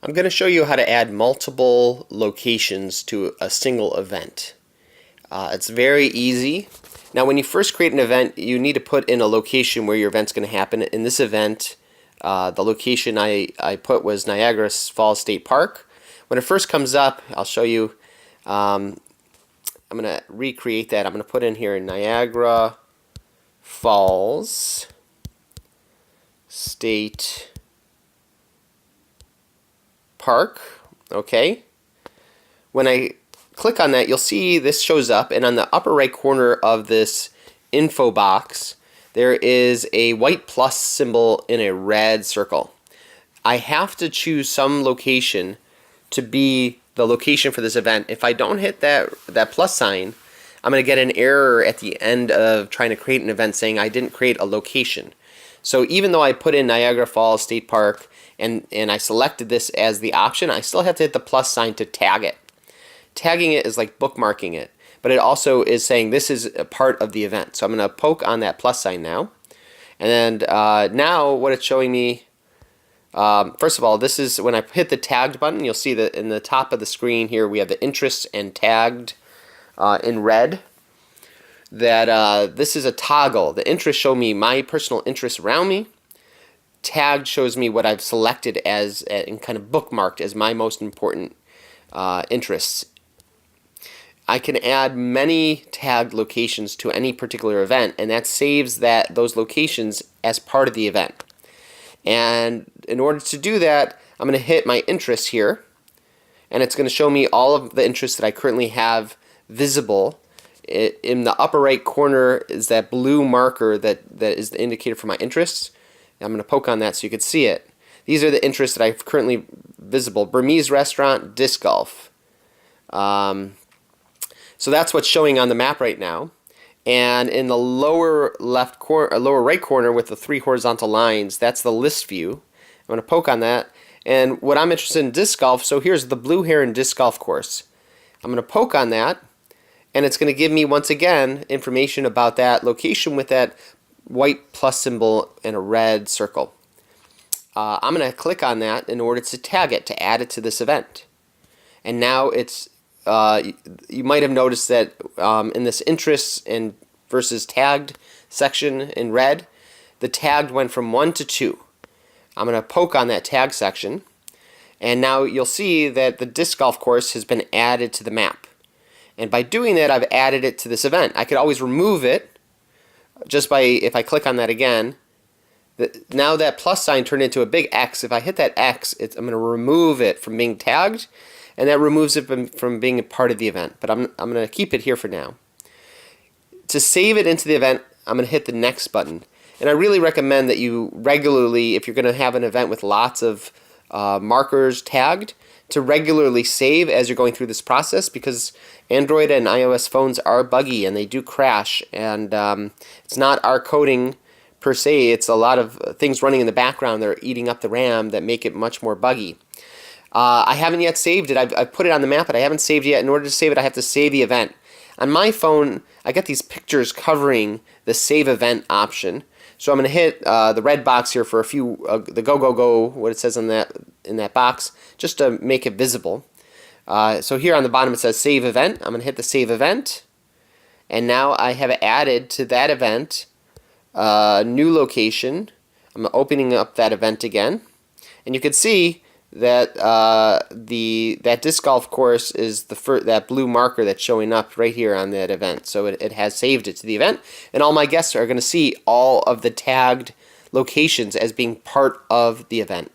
I'm going to show you how to add multiple locations to a single event. It's very easy. Now when you first create an event, you need to put in a location where your event's going to happen. In this event, the location I put was Niagara Falls State Park. When it first comes up, I'll show you. I'm going to recreate that. I'm going to put in here Niagara Falls State Park. Okay. When I click on that, you'll see this shows up, and on the upper right corner of this info box there is a white plus symbol in a red circle. I have to choose some location to be the location for this event. If I don't hit that plus sign, I'm going to get an error at the end of trying to create an event saying I didn't create a location. So even though I put in Niagara Falls State Park and I selected this as the option, I still have to hit the plus sign to tag it. Tagging it is like bookmarking it, but it also is saying this is a part of the event. So I'm going to poke on that plus sign now. And now what it's showing me, first of all, this is when I hit the tagged button, you'll see that in the top of the screen here we have the interests and tagged in red. That this is a toggle. The interests show me my personal interests around me. Tagged shows me what I've selected as and kind of bookmarked as my most important interests. I can add many tagged locations to any particular event, and that saves those locations as part of the event. And in order to do that, I'm going to hit my interests here, and it's going to show me all of the interests that I currently have visible. In the upper right corner is that blue marker that is the indicator for my interests. I'm going to poke on that so you can see it. These are the interests that I've currently visible. Burmese restaurant, disc golf. So that's what's showing on the map right now. And in the lower left corner, lower right corner with the 3 horizontal lines, that's the list view. I'm going to poke on that. And what I'm interested in disc golf, so here's the Blue Heron Disc Golf Course. I'm going to poke on that, and it's going to give me once again information about that location with that white plus symbol and a red circle. I'm going to click on that in order to tag it, to add it to this event. And now it's you might have noticed that in this interests and versus tagged section in red, the tagged went from 1 to 2. I'm going to poke on that tag section, and now you'll see that the disc golf course has been added to the map. And by doing that, I've added it to this event. I could always remove it just by, if I click on that again, now that plus sign turned into a big X. If I hit that X, I'm going to remove it from being tagged, and that removes it from being a part of the event. But I'm going to keep it here for now. To save it into the event, I'm going to hit the next button. And I really recommend that you regularly, if you're going to have an event with lots of markers tagged, to regularly save as you're going through this process, because Android and iOS phones are buggy and they do crash. And it's not our coding per se, it's a lot of things running in the background that are eating up the RAM that make it much more buggy. I haven't yet saved it. I've put it on the map, but I haven't saved it yet. In order to save it, I have to save the event. On my phone, I get these pictures covering the save event option. So I'm going to hit the red box here for a few, the go, what it says in that box, just to make it visible. So here on the bottom it says save event. I'm going to hit the save event. And now I have added to that event a new location. I'm opening up that event again. And you can see that that disc golf course is that blue marker that's showing up right here on that event. So it has saved it to the event, and all my guests are going to see all of the tagged locations as being part of the event.